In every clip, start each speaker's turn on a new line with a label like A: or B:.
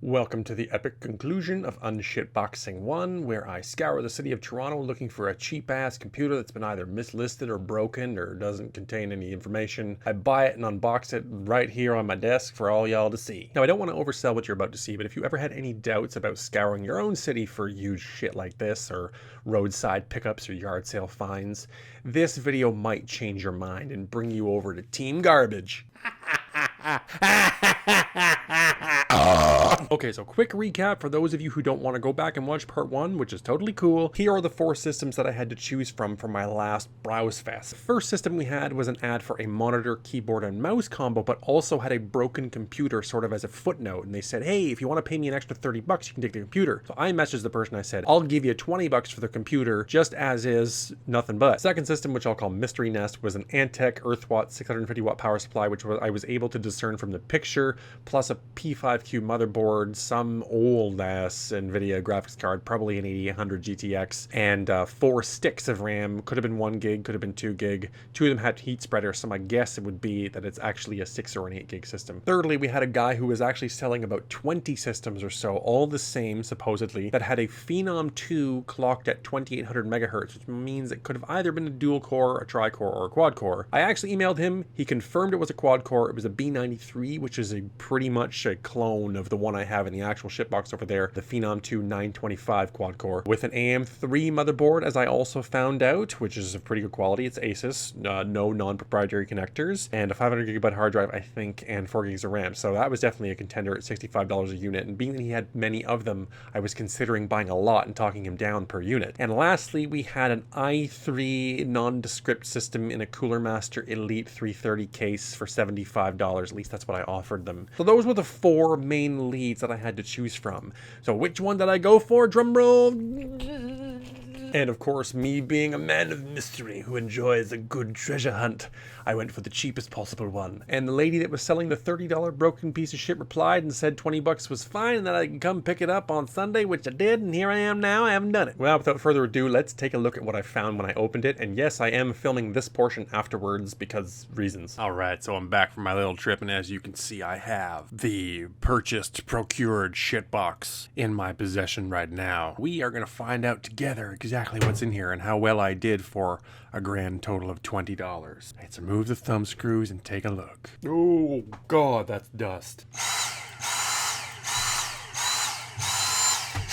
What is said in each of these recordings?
A: Welcome to the epic conclusion of Unshitboxing 1, where I scour the city of Toronto looking for a cheap-ass computer that's been either mislisted or broken or doesn't contain any information. I buy it and unbox it right here on my desk for all y'all to see. Now, I don't want to oversell what you're about to see, but if you ever had any doubts about scouring your own city for huge shit like this, or roadside pickups or yard sale finds, this video might change your mind and bring you over to Team Garbage. Okay, so quick recap for those of you who don't want to go back and watch part 1, which is totally cool. Here are the 4 systems that I had to choose from for my last browse fest. The first system we had was an ad for a monitor, keyboard, and mouse combo, but also had a broken computer sort of as a footnote. And they said, hey, if you want to pay me an extra $30, you can take the computer. So I messaged the person, I said, I'll give you $20 for the computer, just as is, nothing but. Second system, which I'll call Mystery Nest, was an Antec Earthwatt 650 watt power supply, which I was able to discern from the picture, plus a P5Q motherboard, some old ass NVIDIA graphics card, probably an 8800 GTX, and 4 sticks of RAM. Could have been 1 gig, could have been 2 gig. 2 of them had heat spreaders, so my guess it would be that it's actually a 6 or an 8 gig system. Thirdly, we had a guy who was actually selling about 20 systems or so, all the same supposedly, that had a Phenom 2 clocked at 2800 megahertz, which means it could have either been a dual core, a tri-core, or a quad core. I actually emailed him. He confirmed it was a quad core. It was a B93, which is pretty much a clone of the one I have in the actual shitbox over there, the Phenom 2 925 quad core, with an AM3 motherboard, as I also found out, which is of pretty good quality. It's Asus, no non-proprietary connectors, and a 500 gigabyte hard drive, I think, and 4 gigs of RAM. So that was definitely a contender at $65 a unit, and being that he had many of them, I was considering buying a lot and talking him down per unit. And lastly, we had an i3 nondescript system in a Cooler Master Elite 330 case for $75, at least that's what I offered them. So those were the 4 main leads that I had to choose from. So which one did I go for? Drum roll. And of course, me being a man of mystery who enjoys a good treasure hunt, I went for the cheapest possible one. And the lady that was selling the $30 broken piece of shit replied and said $20 was fine and that I can come pick it up on Sunday, which I did, and here I am now. I haven't done it. Well, without further ado, let's take a look at what I found when I opened it. And yes, I am filming this portion afterwards because reasons. All right, so I'm back from my little trip, and as you can see, I have the purchased, procured shitbox in my possession right now. We are going to find out together exactly what's in here and how well I did for a grand total of $20. Let's remove the thumb screws and take a look. Oh God, that's dust.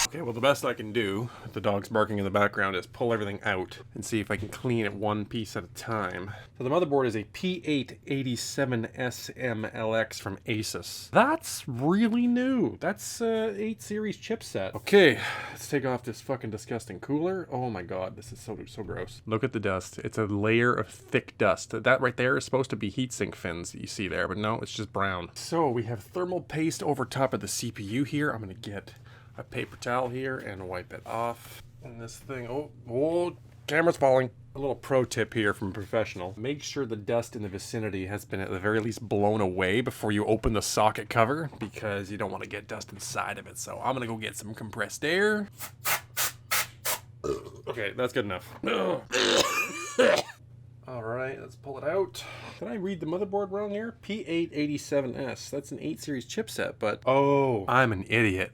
A: Okay, well, the best I can do, with the dog's barking in the background, is pull everything out and see if I can clean it one piece at a time. So the motherboard is a P887SMLX from Asus. That's really new. That's 8 series chipset. Okay, let's take off this fucking disgusting cooler. Oh my God, this is so gross. Look at the dust. It's a layer of thick dust. That right there is supposed to be heatsink fins that you see there, but no, it's just brown. So we have thermal paste over top of the CPU here. I'm gonna get a paper towel here and wipe it off. And this thing, oh, camera's falling. A little pro tip here from a professional. Make sure the dust in the vicinity has been at the very least blown away before you open the socket cover, because you don't want to get dust inside of it. So I'm gonna go get some compressed air. Okay, that's good enough. All right, let's pull it out. Did I read the motherboard wrong here? P887S. That's an 8 series chipset, but oh, I'm an idiot.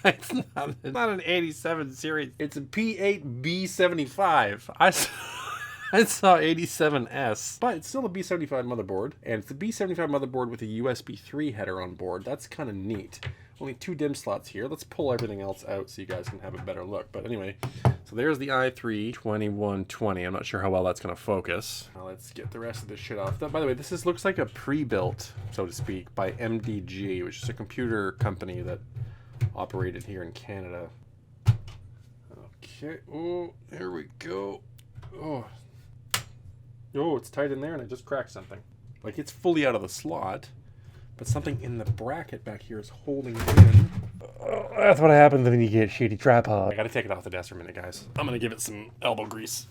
A: It's not an 87 series. It's a P8B75. I saw 87S, but it's still a B75 motherboard, and it's a B75 motherboard with a USB 3 header on board. That's kind of neat. Only 2 DIMM slots here. Let's pull everything else out so you guys can have a better look. But anyway, so there's the i3 2120. I'm not sure how well that's going to focus. Now let's get the rest of this shit off. By the way, this looks like a pre-built, so to speak, by MDG, which is a computer company that operated here in Canada. Okay. Oh, here we go. Oh, it's tight in there, and I just cracked something. Like, it's fully out of the slot, but something in the bracket back here is holding it in. Oh, that's what happens when you get shitty tripod. I gotta take it off the desk for a minute, guys. I'm gonna give it some elbow grease.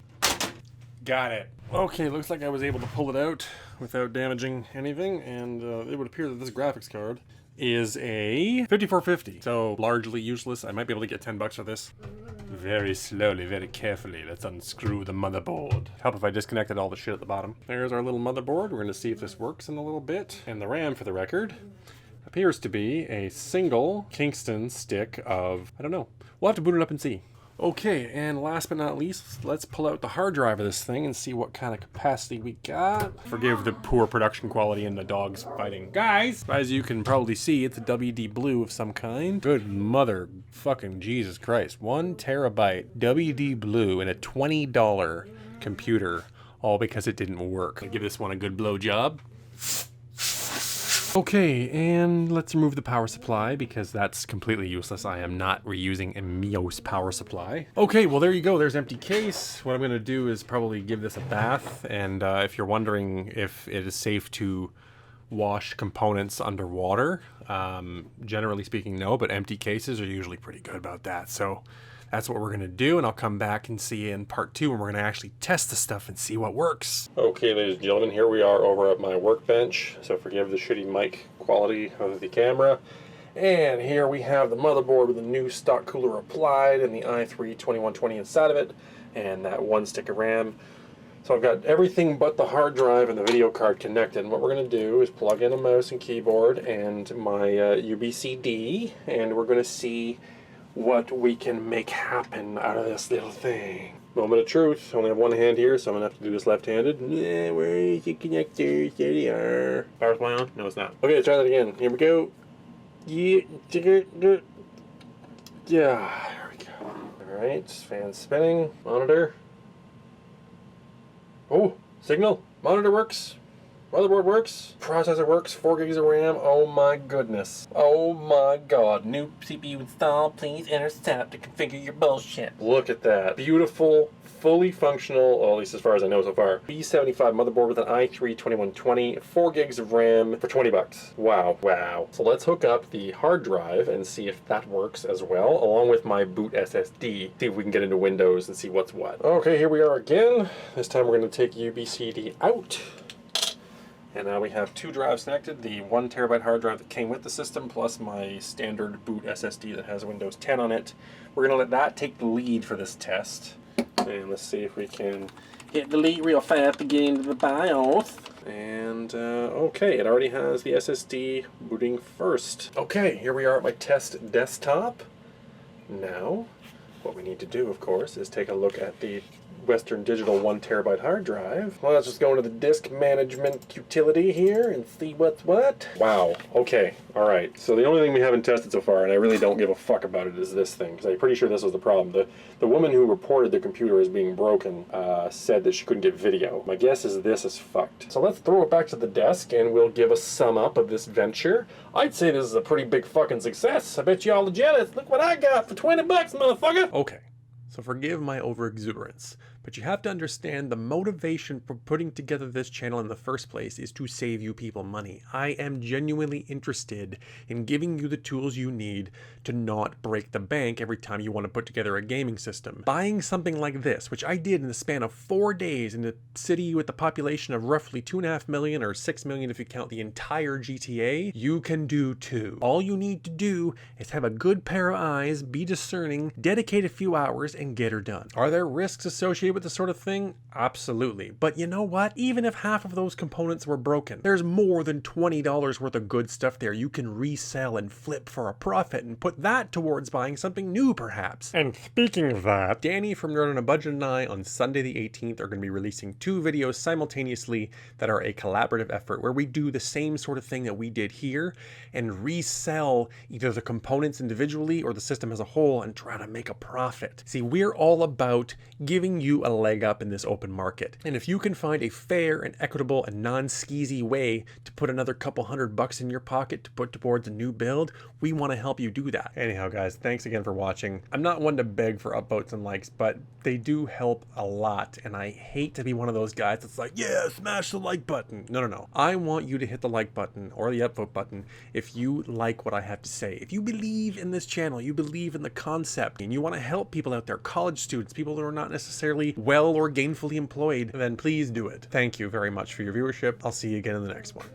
A: Got it. Okay, looks like I was able to pull it out without damaging anything, and it would appear that this graphics card is a 5450, so largely useless. I might be able to get $10 for this. Very slowly, very carefully, let's unscrew the motherboard. Help if I disconnected all the shit at the bottom. There's our little motherboard. We're going to see if this works in a little bit. And the RAM, for the record, appears to be a single Kingston stick of, I don't know. We'll have to boot it up and see. Okay, and last but not least, let's pull out the hard drive of this thing and see what kind of capacity we got. Forgive the poor production quality and the dogs fighting. Guys, as you can probably see, it's a WD Blue of some kind. Good mother fucking Jesus Christ. 1 terabyte WD Blue in a $20 computer, all because it didn't work. I'll give this one a good blow job. Okay, and let's remove the power supply because that's completely useless. I am not reusing a Mios power supply. Okay, well there you go. There's empty case. What I'm going to do is probably give this a bath. And if you're wondering if it is safe to wash components underwater, generally speaking, no, but empty cases are usually pretty good about that. So that's what we're going to do, and I'll come back and see you in part 2 when we're going to actually test the stuff and see what works. Okay, ladies and gentlemen, here we are over at my workbench, so forgive the shitty mic quality of the camera. And here we have the motherboard with the new stock cooler applied and the i3-2120 inside of it, and that 1 stick of RAM. So I've got everything but the hard drive and the video card connected, and what we're going to do is plug in a mouse and keyboard and my UBCD, and we're going to see what we can make happen out of this little thing. Moment of truth. I only have one hand here, so I'm going to have to do this left-handed. Where is the connectors? There they are. Power supply on? No, it's not. Okay, let's try that again. Here we go. Yeah, there we go. Alright, fan spinning. Monitor. Oh, signal. Monitor works. Motherboard works, processor works, 4 gigs of RAM, oh my goodness. Oh my god. New CPU install, please enter setup to configure your bullshit. Look at that. Beautiful, fully functional, well, at least as far as I know so far, B75 motherboard with an i3-2120, 4 gigs of RAM for 20 bucks. Wow, wow. So let's hook up the hard drive and see if that works as well, along with my boot SSD. See if we can get into Windows and see what's what. Okay, here we are again. This time we're going to take UBCD out. And now we have 2 drives connected, the 1 terabyte hard drive that came with the system, plus my standard boot SSD that has Windows 10 on it. We're going to let that take the lead for this test. And let's see if we can hit delete real fast to get into the BIOS. And, okay, it already has the SSD booting first. Okay, here we are at my test desktop. Now, what we need to do, of course, is take a look at the Western Digital 1 terabyte hard drive. Well, let's just go into the disk management utility here and see what's what. Wow. Okay. All right. So the only thing we haven't tested so far, and I really don't give a fuck about it, is this thing, because I'm pretty sure this was the problem. The woman who reported the computer as being broken said that she couldn't get video. My guess is this is fucked. So let's throw it back to the desk and we'll give a sum up of this venture. I'd say this is a pretty big fucking success. I bet you all are jealous. Look what I got for 20 bucks, motherfucker. Okay. So forgive my overexuberance, but you have to understand the motivation for putting together this channel in the first place is to save you people money. I am genuinely interested in giving you the tools you need to not break the bank every time you want to put together a gaming system. Buying something like this, which I did in the span of 4 days in a city with a population of roughly 2.5 million or 6 million if you count the entire GTA, you can do too. All you need to do is have a good pair of eyes, be discerning, dedicate a few hours, and get her done. Are there risks associated with this sort of thing? Absolutely. But you know what? Even if half of those components were broken, there's more than $20 worth of good stuff there you can resell and flip for a profit and put that towards buying something new perhaps. And speaking of that, Danny from Nerd on a Budget and I on Sunday the 18th are going to be releasing 2 videos simultaneously that are a collaborative effort where we do the same sort of thing that we did here and resell either the components individually or the system as a whole and try to make a profit. See, we're all about giving you a leg up in this open market. And if you can find a fair and equitable and non-skeezy way to put another couple $100 in your pocket to put towards a new build, we want to help you do that. Anyhow, guys, thanks again for watching. I'm not one to beg for upvotes and likes, but they do help a lot. And I hate to be one of those guys that's like, yeah, smash the like button. No, no, no. I want you to hit the like button or the upvote button if you like what I have to say. If you believe in this channel, you believe in the concept, and you want to help people out there, college students, people who are not necessarily well or gainfully employed, then please do it. Thank you very much for your viewership. I'll see you again in the next one.